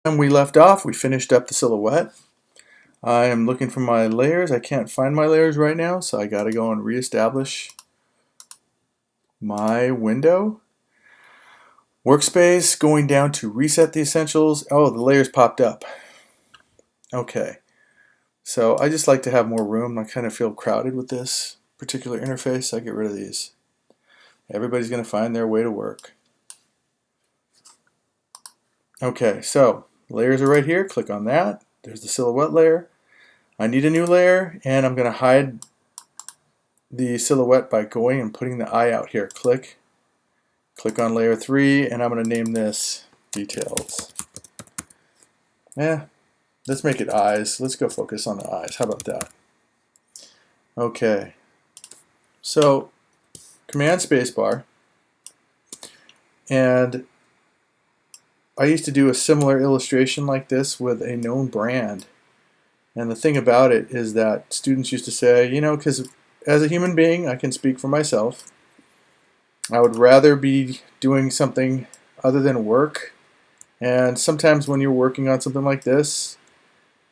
And we left off, we finished up the silhouette. I am looking for my layers. I can't find my layers right now, so I gotta go and reestablish my window. Workspace, going down to reset the essentials. Oh, the layers popped up. Okay, so I just like to have more room. I kind of feel crowded with this particular interface. I get rid of these. Everybody's gonna find their way to work. Okay, so layers are right here. Click on that. There's the silhouette layer. I need a new layer, and I'm gonna hide the silhouette by going and putting the eye out here. Click on layer 3, and I'm going to name this details. Let's make it eyes. Let's go focus on the eyes. How about that? Okay, so Command Spacebar, and I used to do a similar illustration like this with a known brand. And the thing about it is that students used to say, you know, because as a human being, I can speak for myself. I would rather be doing something other than work. And sometimes when you're working on something like this,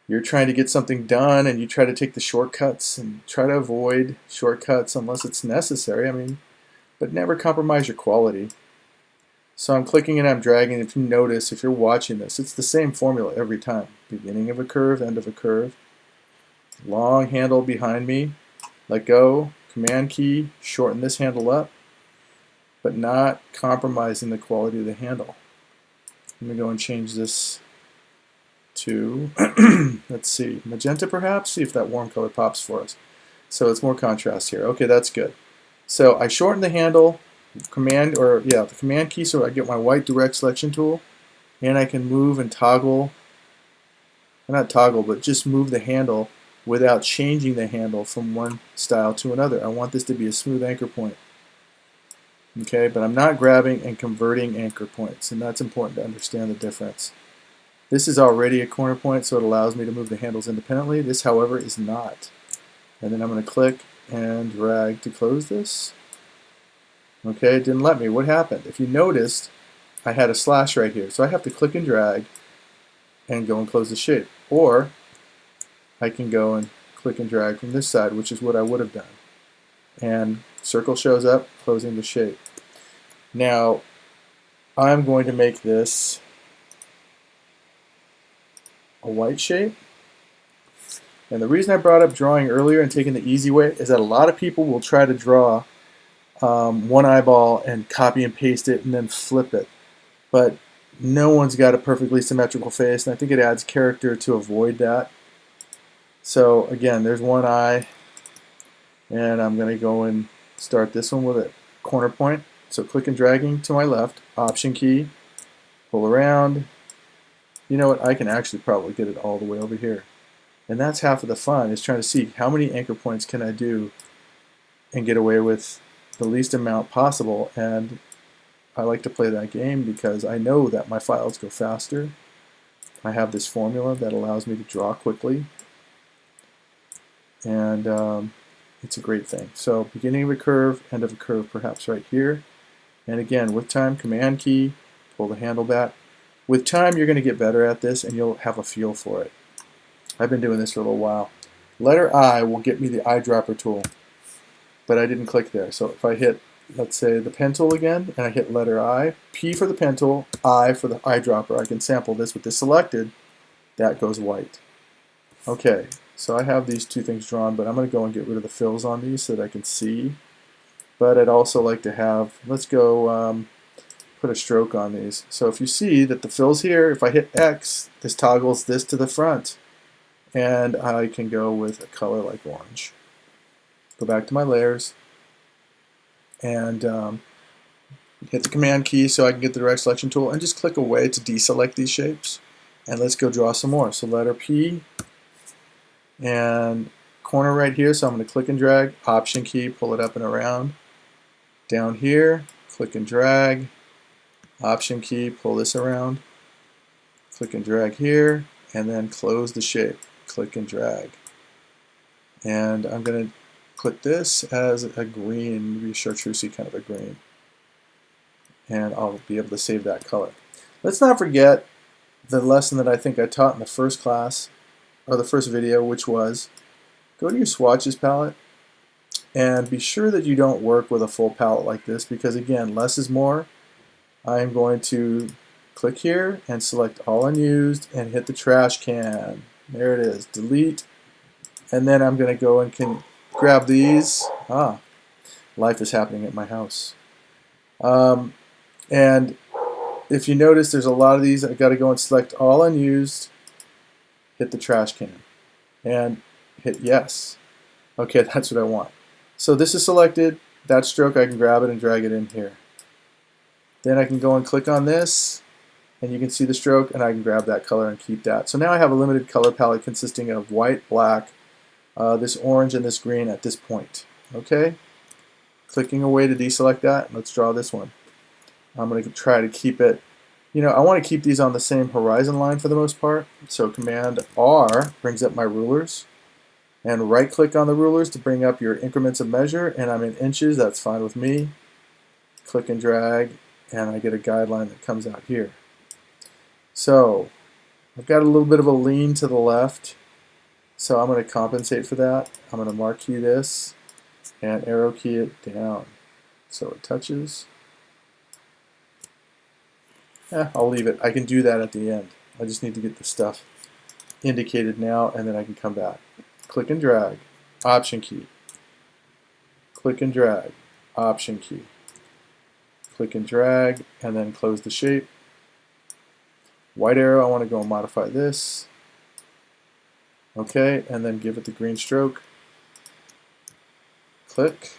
you're trying to get something done and you try to take the shortcuts and try to avoid shortcuts unless it's necessary. But never compromise your quality. So I'm clicking and I'm dragging. If you notice, if you're watching this, it's the same formula every time. Beginning of a curve, end of a curve. Long handle behind me. Let go. Command key. Shorten this handle up, but not compromising the quality of the handle. Let me go and change this to, let's see, magenta perhaps? See if that warm color pops for us. So it's more contrast here. Okay, that's good. So I shorten the handle, the command key, so I get my white direct selection tool, and I can move and toggle, not toggle, but just move the handle without changing the handle from one style to another. I want this to be a smooth anchor point. Okay, but I'm not grabbing and converting anchor points, and that's important to understand the difference. This is already a corner point, so it allows me to move the handles independently. This, however, is not. And then I'm going to click and drag to close this. Okay, it didn't let me. What happened? If you noticed, I had a slash right here, so I have to click and drag and go and close the shape. Or I can go and click and drag from this side, which is what I would have done. And circle shows up, closing the shape. Now, I'm going to make this a white shape. And the reason I brought up drawing earlier and taking the easy way is that a lot of people will try to draw one eyeball and copy and paste it and then flip it. But no one's got a perfectly symmetrical face, and I think it adds character to avoid that. So again, there's one eye, and I'm going to go and start this one with a corner point. So click and dragging to my left, Option key, pull around. You know what, I can actually probably get it all the way over here. And that's half of the fun, is trying to see how many anchor points can I do and get away with the least amount possible. And I like to play that game because I know that my files go faster. I have this formula that allows me to draw quickly. And it's a great thing. So beginning of a curve, end of a curve perhaps right here. And again, with time, command key, pull the handle back. With time, you're going to get better at this and you'll have a feel for it. I've been doing this for a little while. Letter I will get me the eyedropper tool, but I didn't click there. So if I hit, let's say, the pen tool again, and I hit letter I, P for the pen tool, I for the eyedropper, I can sample this with this selected. That goes white. Okay, so I have these two things drawn, but I'm going to go and get rid of the fills on these so that I can see. But I'd also like to have, let's go put a stroke on these. So if you see that the fills here, if I hit X, this toggles this to the front. And I can go with a color like orange. Go back to my layers and hit the command key so I can get the direct selection tool and just click away to deselect these shapes. And let's go draw some more. So letter P and corner right here, so I'm going to click and drag, Option key, pull it up and around. Down here, click and drag, Option key, pull this around, click and drag here, and then close the shape. Click and drag. And I'm going to put this as a green, maybe a chartreusey kind of a green. And I'll be able to save that color. Let's not forget the lesson that I think I taught in the first class, or the first video, which was go to your swatches palette and be sure that you don't work with a full palette like this, because again, less is more. I'm going to click here and select all unused and hit the trash can. There it is, delete. And then I'm going to go and can grab these. Life is happening at my house. And if you notice, there's a lot of these. I've got to go and select all unused, hit the trash can, and hit yes. Okay, that's what I want. So this is selected. That stroke, I can grab it and drag it in here. Then I can go and click on this, and you can see the stroke, and I can grab that color and keep that. So now I have a limited color palette consisting of white, black, this orange, and this green at this point. Okay? Clicking away to deselect that. Let's draw this one. I'm going to try to keep it, I want to keep these on the same horizon line for the most part. So Command R brings up my rulers. And right click on the rulers to bring up your increments of measure, and I'm in inches, that's fine with me. Click and drag, and I get a guideline that comes out here. So I've got a little bit of a lean to the left, so I'm going to compensate for that. I'm going to marquee this and arrow key it down so it touches. I'll leave it. I can do that at the end. I just need to get the stuff indicated now, and then I can come back. Click and drag, Option key. Click and drag, Option key. Click and drag, and then close the shape. White arrow, I want to go and modify this. Okay, and then give it the green stroke. Click,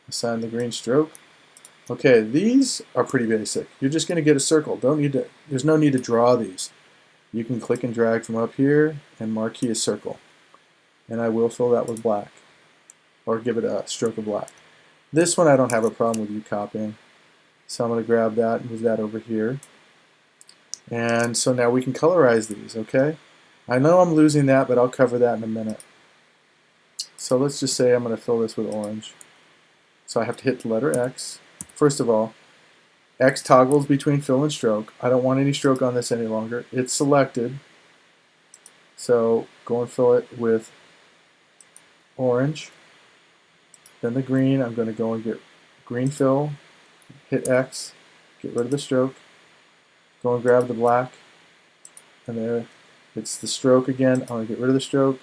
assign the green stroke. Okay, these are pretty basic. You're just going to get a circle. There's no need to draw these. You can click and drag from up here and marquee a circle. And I will fill that with black, or give it a stroke of black. This one I don't have a problem with you copying. So I'm going to grab that and move that over here. And so now we can colorize these, okay? I know I'm losing that, but I'll cover that in a minute. So let's just say I'm going to fill this with orange. So I have to hit the letter X. First of all, X toggles between fill and stroke. I don't want any stroke on this any longer. It's selected. So go and fill it with orange. Then the green, I'm going to go and get green fill, hit X, get rid of the stroke, go and grab the black, and there it's the stroke again. I'm going to get rid of the stroke,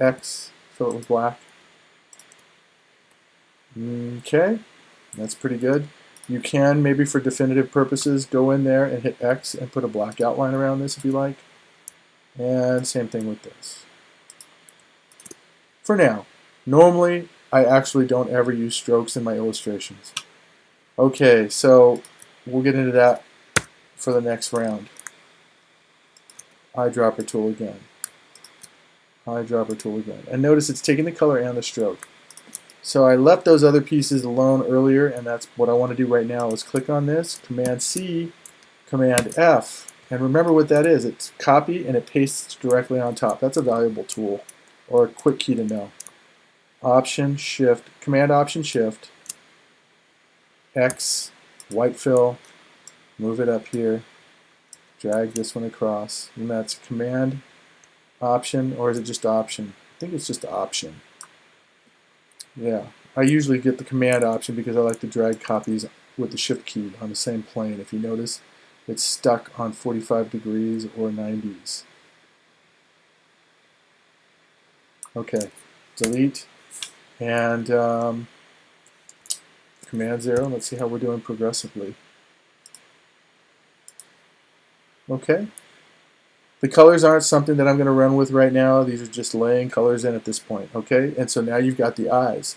X, fill it with black. Okay, that's pretty good. You can, maybe for definitive purposes, go in there and hit X and put a black outline around this if you like. And same thing with this. For now, normally I actually don't ever use strokes in my illustrations. Okay, so we'll get into that for the next round. Eyedropper tool again. Eyedropper tool again. And notice it's taking the color and the stroke. So I left those other pieces alone earlier, and that's what I want to do right now is click on this, Command C, Command F. And remember what that is. It's copy and it pastes directly on top. That's a valuable tool, or a quick key to know. Option Shift, Command Option Shift, X, white fill, move it up here, drag this one across, and that's Command Option, or is it just Option? I think it's just Option. Yeah, I usually get the Command Option because I like to drag copies with the Shift key on the same plane. If you notice, it's stuck on 45 degrees or 90s. Okay, delete. And Command 0, let's see how we're doing progressively. Okay. The colors aren't something that I'm going to run with right now. These are just laying colors in at this point. Okay, and so now you've got the eyes.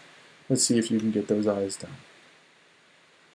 Let's see if you can get those eyes done.